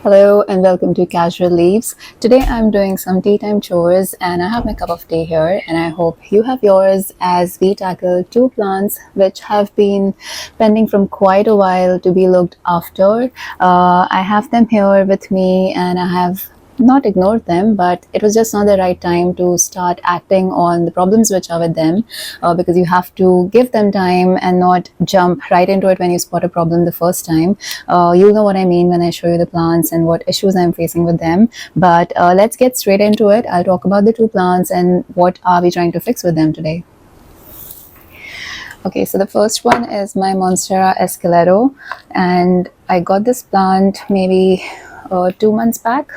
Hello and welcome to Casual Leaves. Today I'm doing some tea time chores and I have my cup of tea here and I hope you have yours as we tackle two plants which have been pending from quite a while to be looked after. I have them here with me and I have not ignored them, but it was just not the right time to start acting on the problems which are with them, because you have to give them time and not jump right into it when you spot a problem the first time. You'll know what I mean when I show you the plants and what issues I'm facing with them. But let's get straight into it. I'll talk about the two plants and what are we trying to fix with them today. Okay, so the first one is my Monstera Esqueleto, and I got this plant maybe 2 months back,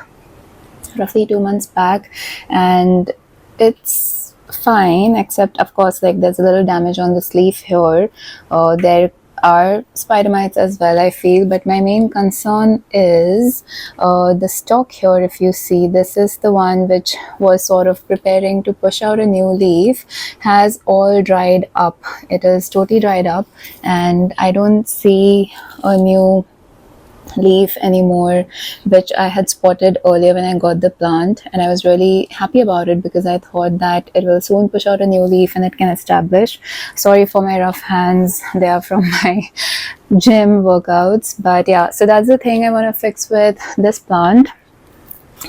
roughly 2 months back, and it's fine, except of course like there's a little damage on this leaf here. There are spider mites as well, I feel, but my main concern is the stalk here. If you see, this is the one which was sort of preparing to push out a new leaf, has all dried up. It is totally dried up and I don't see a new leaf anymore, which I had spotted earlier when I got the plant, and I was really happy about it because I thought that it will soon push out a new leaf and it can establish. Sorry for my rough hands, they are from my gym workouts, but yeah, so that's the thing I want to fix with this plant.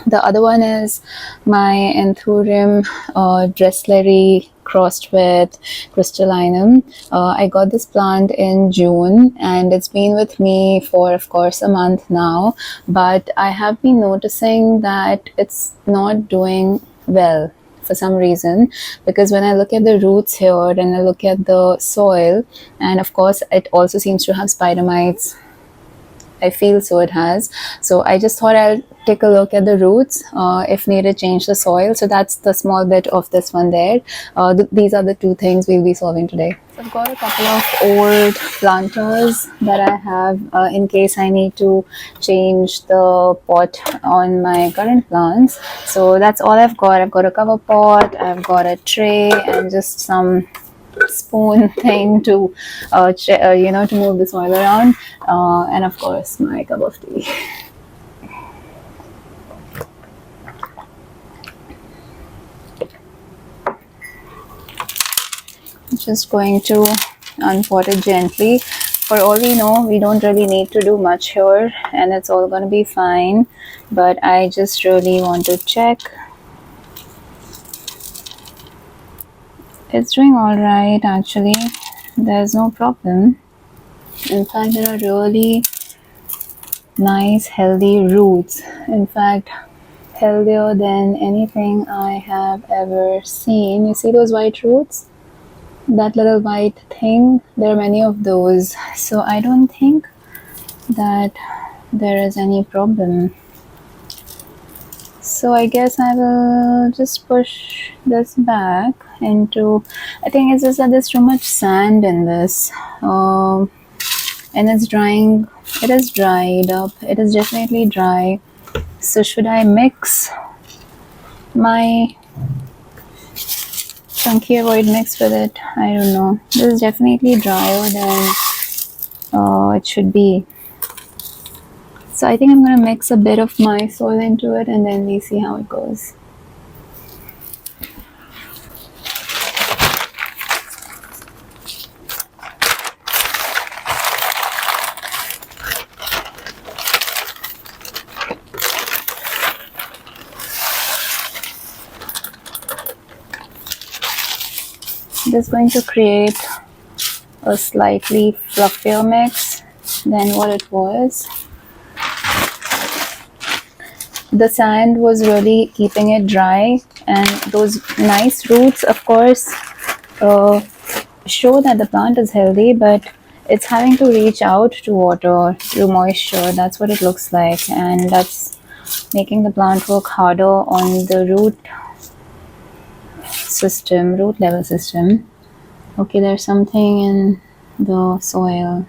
The other one is my Anthurium Dressleri crossed with Crystallinum. I got this plant in June and it's been with me for, of course, a month now, but I have been noticing that it's not doing well for some reason, because when I look at the roots here and I look at the soil, and of course it also seems to have spider mites, I feel so it has. So I just thought I'll take a look at the roots, if needed change the soil. So that's the small bit of this one there. These are the two things we'll be solving today. So I've got a couple of old planters that I have in case I need to change the pot on my current plants. So that's all I've got. I've got a cover pot, I've got a tray and just some spoon thing to to move the soil around, and of course my cup of tea. Just going to unpot it gently. For all we know, we don't really need to do much here and it's all gonna be fine, but I just really want to check. It's doing all right, actually. There's no problem. In fact, there are really nice, healthy roots. In fact, healthier than anything I have ever seen. You see those white roots? That little white thing? There are many of those. So I don't think that there is any problem. So I guess I will just push this back into, I think it's just that there's too much sand in this, and it's drying. It is dried up. It is definitely dry. So should I mix my chunky avoid mix with it? I don't know. This is definitely drier than it should be. So I think I'm going to mix a bit of my soil into it and then we see how it goes. This is going to create a slightly fluffier mix than what it was. The sand was really keeping it dry, and those nice roots, of course, show that the plant is healthy, but it's having to reach out to water, to moisture. That's what it looks like, and that's making the plant work harder on the root level system. Okay, there's something in the soil.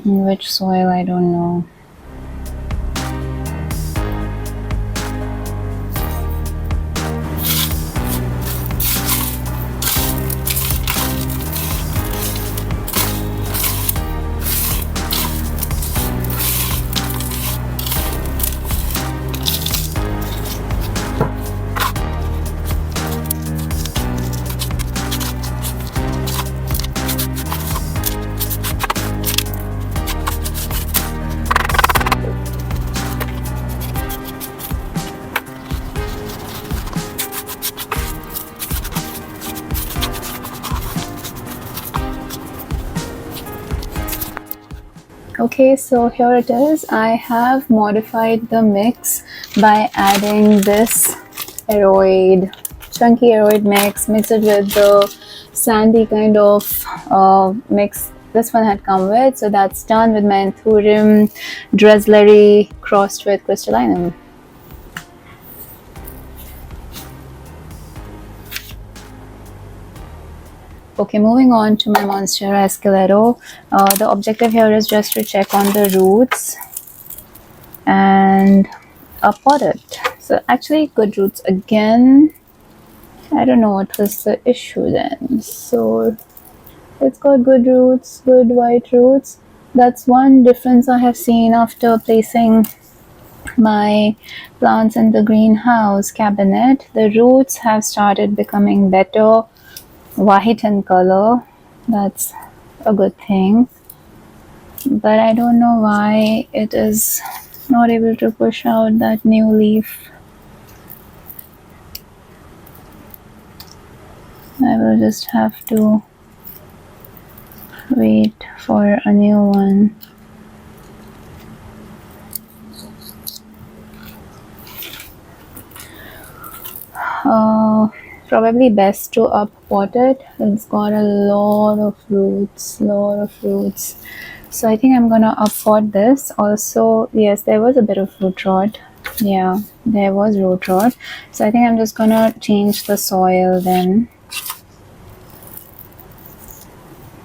In which soil, I don't know. Okay, so here it is. I have modified the mix by adding this aeroid, chunky aeroid mix it with the sandy kind of mix this one had come with. So that's done with my Anthurium Dressleri crossed with Crystallinum. Okay, moving on to my Monstera Esqueleto. The objective here is just to check on the roots and pot it. So actually good roots again. I don't know what was the issue then. So it's got good roots, good white roots. That's one difference I have seen after placing my plants in the greenhouse cabinet. The roots have started becoming better white in color. That's a good thing, but I don't know why it is not able to push out that new leaf. I will just have to wait for a new one. Probably best to pot it. It's got a lot of roots. So I think I'm gonna pot this. Also, yes, there was a bit of root rot. Yeah, there was root rot. So I think I'm just gonna change the soil then.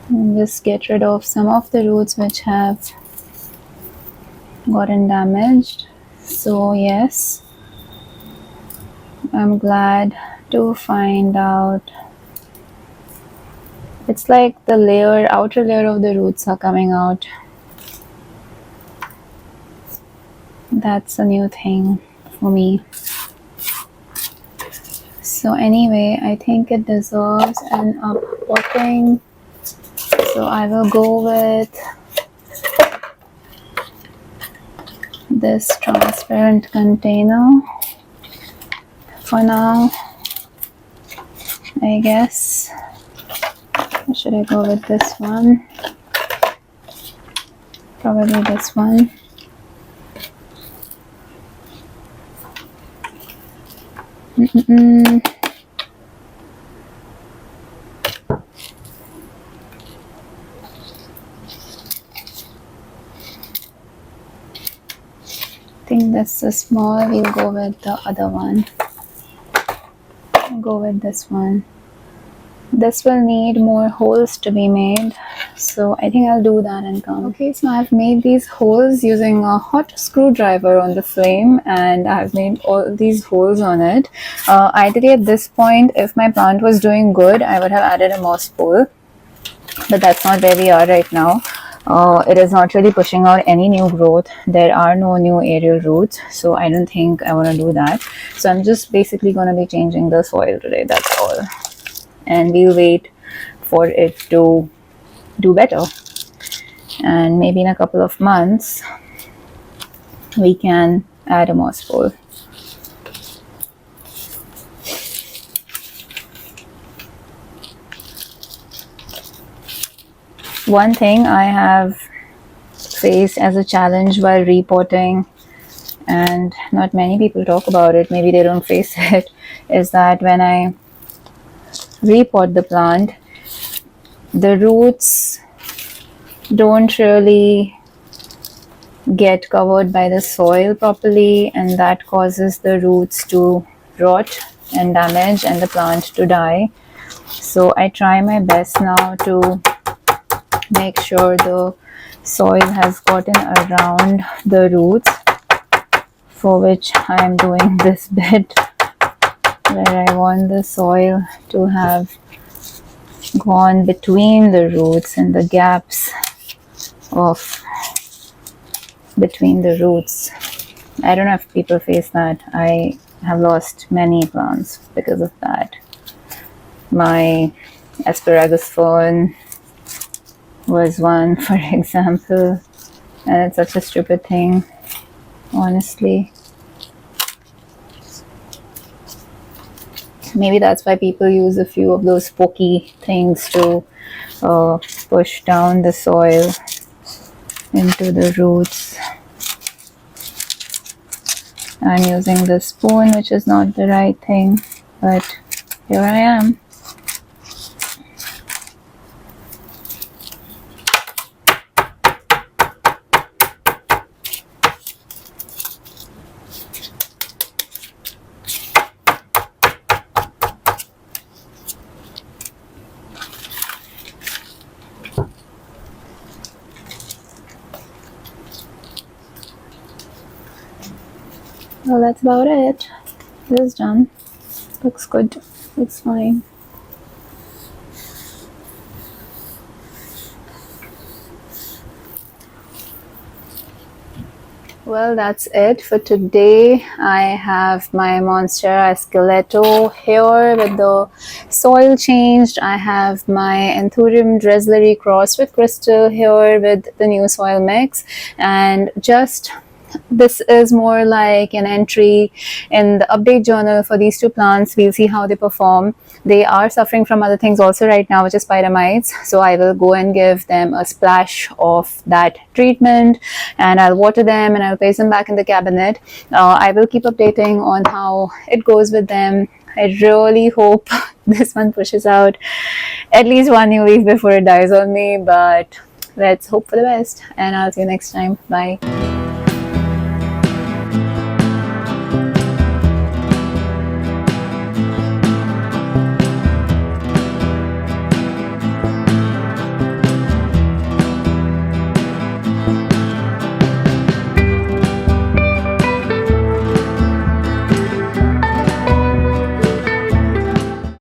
And just get rid of some of the roots which have gotten damaged. So yes, I'm glad to find out it's like the outer layer of the roots are coming out. That's a new thing for me. So anyway, I think it deserves an uppotting. So I will go with this transparent container for now, I guess. Or should I go with this one? Probably this one. I think that's a small. We'll go with the other one. I'll go with this one. This will need more holes to be made, so I think I'll do that and come. Okay, so I've made these holes using a hot screwdriver on the flame, and I've made all these holes on it. Ideally at this point, if my plant was doing good, I would have added a moss pole, but that's not where we are right now. It is not really pushing out any new growth. There are no new aerial roots, so I don't think I want to do that. So I'm just basically going to be changing the soil today, that's all. And we'll wait for it to do better, and maybe in a couple of months we can add a moss pole. One thing I have faced as a challenge while repotting, and not many people talk about it, maybe they don't face it, is that when I repot the plant, the roots don't really get covered by the soil properly, and that causes the roots to rot and damage and the plant to die. So I try my best now to make sure the soil has gotten around the roots, for which I am doing this bit where I want the soil to have gone between the roots and the gaps of between the roots. I don't know if people face that. I have lost many plants because of that. My asparagus fern was one, for example, and it's such a stupid thing, honestly. Maybe that's why people use a few of those pokey things to push down the soil. into the roots. I'm using this spoon, which is not the right thing, but here I am. Well, that's about it. This is done. Looks good. Looks fine. Well, that's it for today. I have my Monstera Esqueleto here with the soil changed. I have my Anthurium Dressleri crossed with crystal here with the new soil mix, and just this is more like an entry in the update journal for these two plants. We'll see how they perform. They are suffering from other things also right now, which is pyramids, so I will go and give them a splash of that treatment, and I'll water them and I'll place them back in the cabinet. I will keep updating on how it goes with them. I really hope this one pushes out at least one new leaf before it dies on me, but let's hope for the best, and I'll see you next time. Bye.